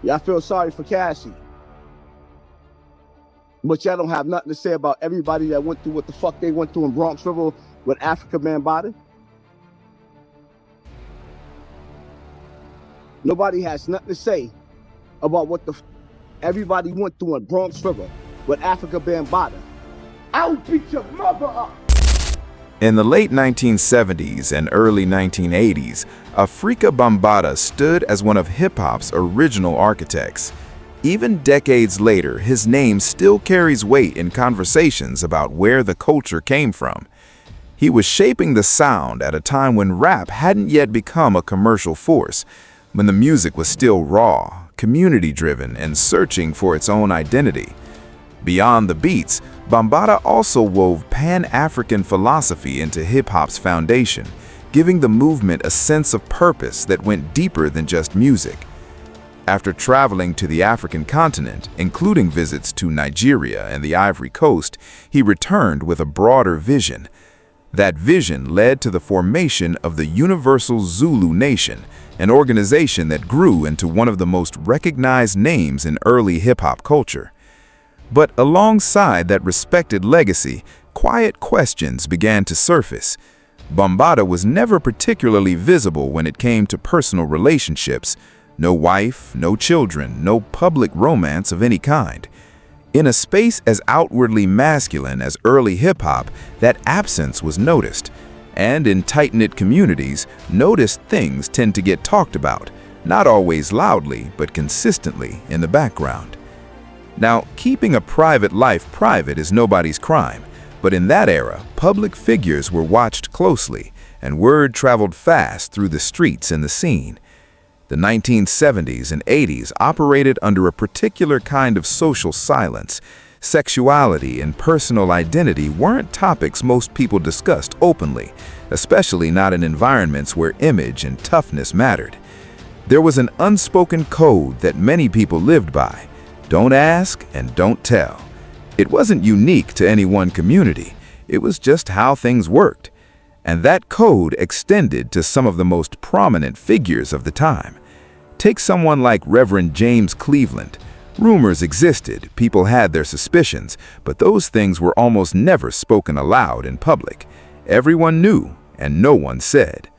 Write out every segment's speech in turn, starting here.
Yeah, I feel sorry for Cassie. But y'all don't have nothing to say about everybody that went through what the fuck they went through in Bronx River with Afrika Bambaataa? Nobody has nothing to say about what the everybody went through in Bronx River with Afrika Bambaataa. I'll beat your mother up. In the late 1970s and early 1980s, Afrika Bambaataa stood as one of hip-hop's original architects. Even decades later, his name still carries weight in conversations about where the culture came from. He was shaping the sound at a time when rap hadn't yet become a commercial force, when the music was still raw, community-driven, and searching for its own identity. Beyond the beats, Bambaataa also wove Pan-African philosophy into hip-hop's foundation, giving the movement a sense of purpose that went deeper than just music. After traveling to the African continent, including visits to Nigeria and the Ivory Coast, he returned with a broader vision. That vision led to the formation of the Universal Zulu Nation, an organization that grew into one of the most recognized names in early hip-hop culture. But alongside that respected legacy, quiet questions began to surface. Bambaataa was never particularly visible when it came to personal relationships. No wife, no children, no public romance of any kind. In a space as outwardly masculine as early hip-hop, that absence was noticed. And in tight-knit communities, noticed things tend to get talked about, not always loudly, but consistently in the background. Now, keeping a private life private is nobody's crime, but in that era, public figures were watched closely, and word traveled fast through the streets and the scene. The 1970s and 80s operated under a particular kind of social silence. Sexuality and personal identity weren't topics most people discussed openly, especially not in environments where image and toughness mattered. There was an unspoken code that many people lived by. Don't ask and don't tell. It wasn't unique to any one community. It was just how things worked. And that code extended to some of the most prominent figures of the time. Take someone like Reverend James Cleveland. Rumors existed, people had their suspicions, but those things were almost never spoken aloud in public. Everyone knew, and no one said.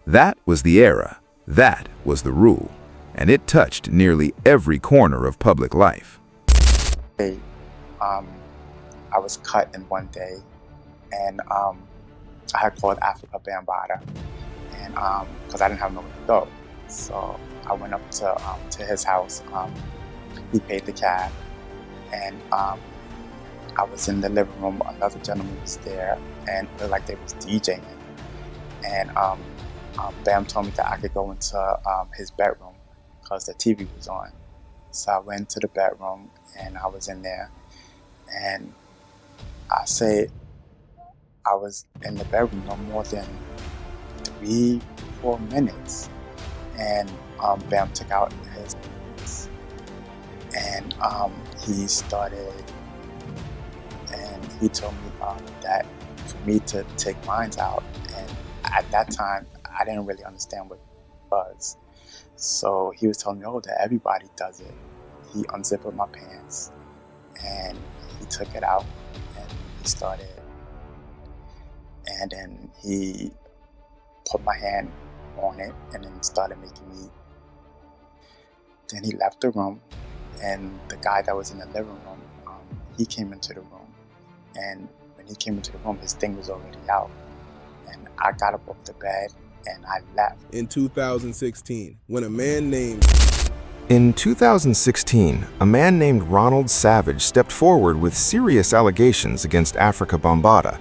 That was the era. That was the rule. And it touched nearly every corner of public life. I was cut in one day, and I had called Afrika Bambaataa, and because I didn't have nowhere to go, so I went up to his house. He paid the cab, and I was in the living room. Another gentleman was there, and it looked like they was DJing, and Bam told me that I could go into his bedroom because the TV was on. So I went to the bedroom, and I was in there, and I say I was in the bedroom no more than 3-4 minutes, and Bam took out his and he started, and he told me that for me to take mine out, and at that time I didn't really understand what it was. So he was telling me, oh, that everybody does it. He unzipped my pants, and he took it out, and he started, and then he put my hand on it, and then started making me. Then he left the room, and the guy that was in the living room, he came into the room, and when he came into the room, his thing was already out, and I got up off the bed, and I left. In 2016, when a man named Ronald Savage stepped forward with serious allegations against Afrika Bambaataa.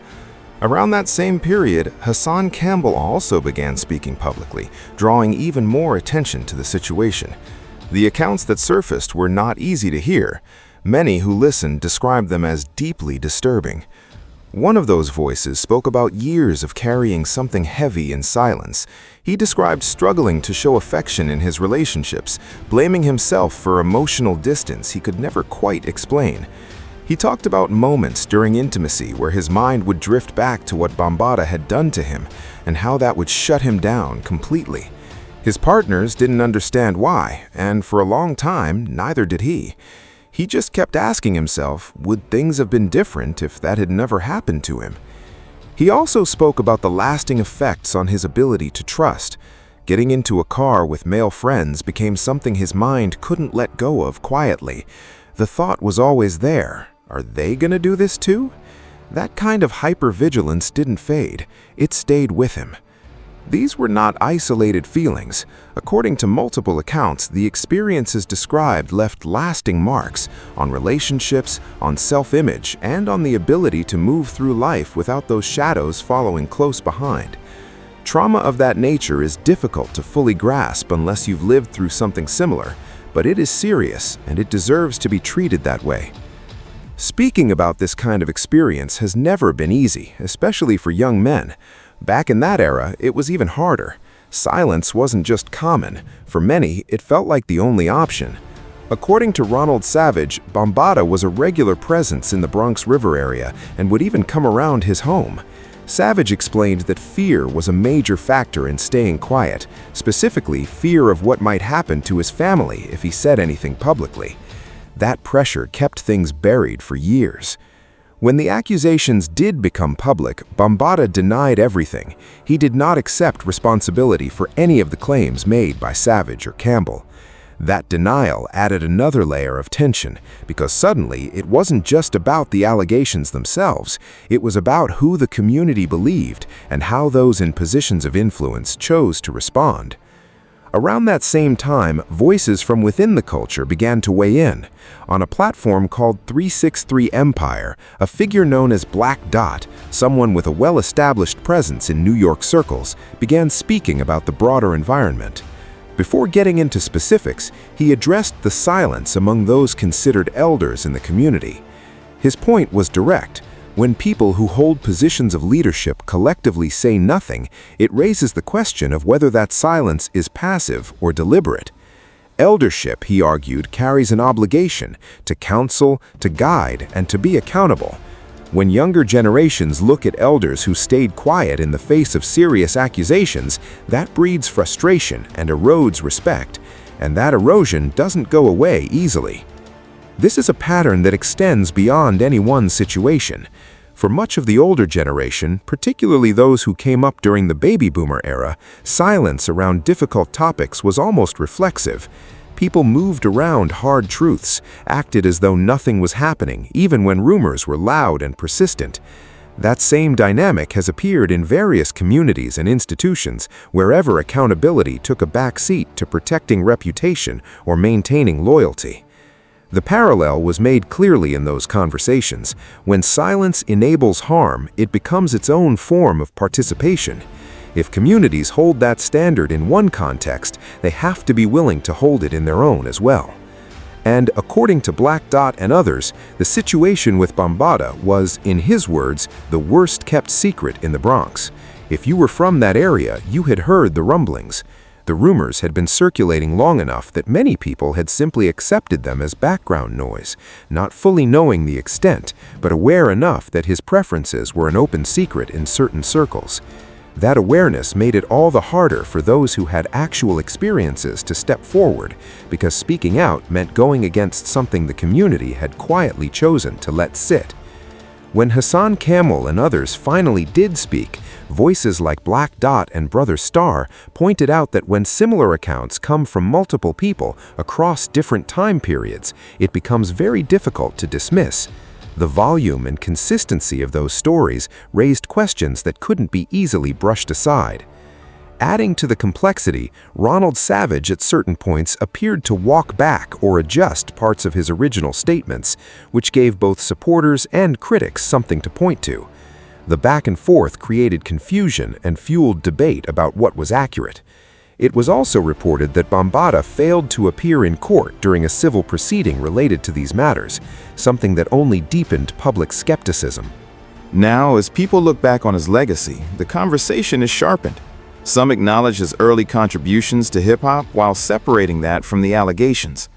Around that same period, Hassan Campbell also began speaking publicly, drawing even more attention to the situation. The accounts that surfaced were not easy to hear. Many who listened described them as deeply disturbing. One of those voices spoke about years of carrying something heavy in silence. He described struggling to show affection in his relationships, blaming himself for emotional distance he could never quite explain. He talked about moments during intimacy where his mind would drift back to what Bambaataa had done to him and how that would shut him down completely. His partners didn't understand why, and for a long time, neither did he. He just kept asking himself, would things have been different if that had never happened to him? He also spoke about the lasting effects on his ability to trust. Getting into a car with male friends became something his mind couldn't let go of quietly. The thought was always there. Are they gonna do this too? That kind of hypervigilance didn't fade. It stayed with him. These were not isolated feelings. According to multiple accounts, the experiences described left lasting marks on relationships, on self-image, and on the ability to move through life without those shadows following close behind. Trauma of that nature is difficult to fully grasp unless you've lived through something similar, but it is serious and it deserves to be treated that way. Speaking about this kind of experience has never been easy, especially for young men. Back in that era, it was even harder. Silence wasn't just common. For many, it felt like the only option. According to Ronald Savage, Bambaataa was a regular presence in the Bronx River area and would even come around his home. Savage explained that fear was a major factor in staying quiet, specifically fear of what might happen to his family if he said anything publicly. That pressure kept things buried for years. When the accusations did become public, Bambaataa denied everything. He did not accept responsibility for any of the claims made by Savage or Campbell. That denial added another layer of tension, because suddenly it wasn't just about the allegations themselves, it was about who the community believed and how those in positions of influence chose to respond. Around that same time, voices from within the culture began to weigh in. On a platform called 363 Empire, a figure known as Black Dot, someone with a well-established presence in New York circles, began speaking about the broader environment. Before getting into specifics, he addressed the silence among those considered elders in the community. His point was direct. When people who hold positions of leadership collectively say nothing, it raises the question of whether that silence is passive or deliberate. Eldership, he argued, carries an obligation to counsel, to guide, and to be accountable. When younger generations look at elders who stayed quiet in the face of serious accusations, that breeds frustration and erodes respect, and that erosion doesn't go away easily. This is a pattern that extends beyond any one situation. For much of the older generation, particularly those who came up during the baby boomer era, silence around difficult topics was almost reflexive. People moved around hard truths, acted as though nothing was happening, even when rumors were loud and persistent. That same dynamic has appeared in various communities and institutions wherever accountability took a back seat to protecting reputation or maintaining loyalty. The parallel was made clearly in those conversations. When silence enables harm, it becomes its own form of participation. If communities hold that standard in one context, they have to be willing to hold it in their own as well. And according to Black Dot and others, the situation with Bambaataa was, in his words, the worst kept secret in the Bronx. If you were from that area, you had heard the rumblings. The rumors had been circulating long enough that many people had simply accepted them as background noise, not fully knowing the extent, but aware enough that his preferences were an open secret in certain circles. That awareness made it all the harder for those who had actual experiences to step forward, because speaking out meant going against something the community had quietly chosen to let sit. When Hassan Kamel and others finally did speak, voices like Black Dot and Brother Star pointed out that when similar accounts come from multiple people across different time periods, it becomes very difficult to dismiss. The volume and consistency of those stories raised questions that couldn't be easily brushed aside. Adding to the complexity, Ronald Savage at certain points appeared to walk back or adjust parts of his original statements, which gave both supporters and critics something to point to. The back and forth created confusion and fueled debate about what was accurate. It was also reported that Bambaataa failed to appear in court during a civil proceeding related to these matters, something that only deepened public skepticism. Now, as people look back on his legacy, the conversation is sharpened. Some acknowledge his early contributions to hip-hop while separating that from the allegations.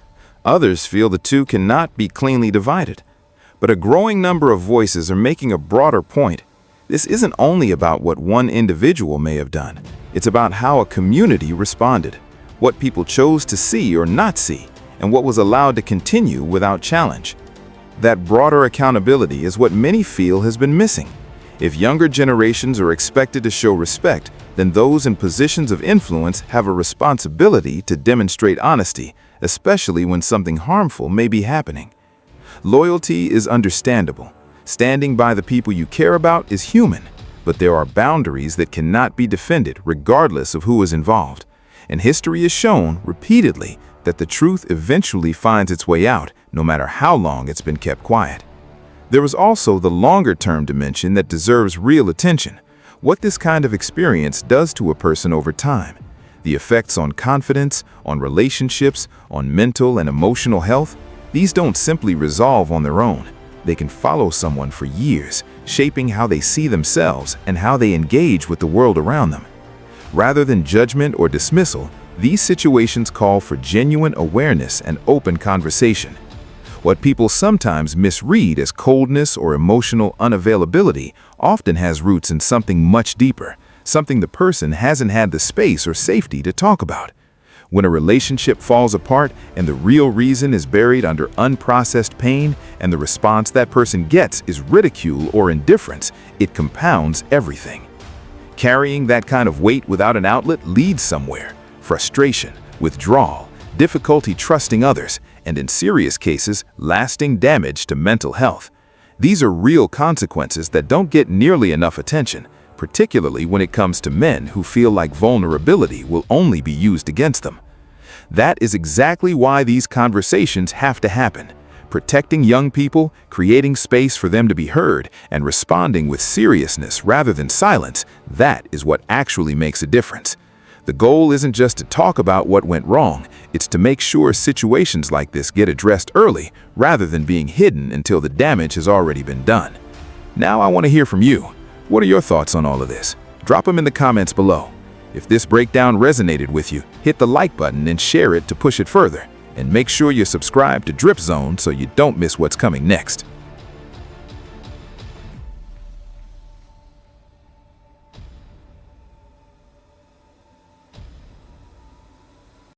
Others feel the two cannot be cleanly divided. But a growing number of voices are making a broader point. This isn't only about what one individual may have done. It's about how a community responded, what people chose to see or not see, and what was allowed to continue without challenge. That broader accountability is what many feel has been missing. If younger generations are expected to show respect, then those in positions of influence have a responsibility to demonstrate honesty, especially when something harmful may be happening. Loyalty is understandable. Standing by the people you care about is human, but there are boundaries that cannot be defended regardless of who is involved. And history has shown repeatedly that the truth eventually finds its way out, no matter how long it's been kept quiet. There is also the longer-term dimension that deserves real attention. What this kind of experience does to a person over time. The effects on confidence, on relationships, on mental and emotional health, these don't simply resolve on their own. They can follow someone for years, shaping how they see themselves and how they engage with the world around them. Rather than judgment or dismissal, these situations call for genuine awareness and open conversation. What people sometimes misread as coldness or emotional unavailability often has roots in something much deeper, something the person hasn't had the space or safety to talk about. When a relationship falls apart and the real reason is buried under unprocessed pain and the response that person gets is ridicule or indifference, it compounds everything. Carrying that kind of weight without an outlet leads somewhere: frustration, withdrawal, difficulty trusting others, and in serious cases, lasting damage to mental health. These are real consequences that don't get nearly enough attention, particularly when it comes to men who feel like vulnerability will only be used against them. That is exactly why these conversations have to happen. Protecting young people, creating space for them to be heard, and responding with seriousness rather than silence, that is what actually makes a difference. The goal isn't just to talk about what went wrong, it's to make sure situations like this get addressed early rather than being hidden until the damage has already been done. Now I want to hear from you. What are your thoughts on all of this? Drop them in the comments below. If this breakdown resonated with you, hit the like button and share it to push it further. And make sure you're subscribed to Drip Zone so you don't miss what's coming next.